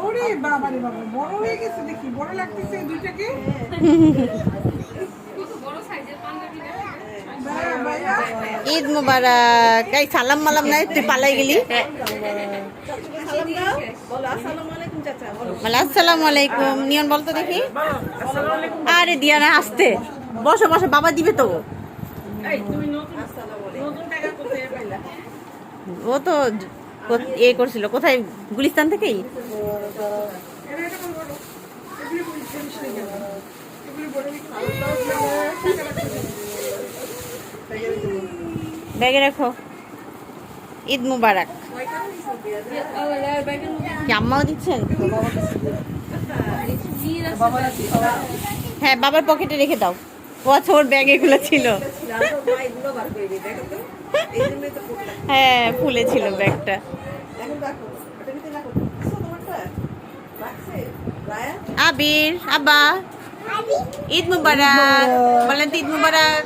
ওরে বাবা রে বাবা, বড় হয়ে গেছে দেখি, বড় লাগতেছে এই দুইটাকে। ঈদ মুবারক। এই সালাম মালাম নাই, তুই পালাই গেলি। বলো আসসালামু আলাইকুম। নিয়ন বলতো দেখি। আরে দিয়া না, আসতে বসো বসো, বাবা দিবে তো। ও তো এ করছিল কোথায়, গুলিস্তান থেকেই। ব্যাগে রাখো। ঈদ মুবারক। কি আম্মাও দিচ্ছেন? হ্যাঁ, বাবার পকেটে রেখে দাও। ও আচ্ছা, ওর ব্যাগ এগুলো ছিল। হ্যাঁ, ফুলে ছিল ব্যাগটা। আবির, আব্বা, ঈদ মুবারক বলেন তো, ঈদ মুবারক।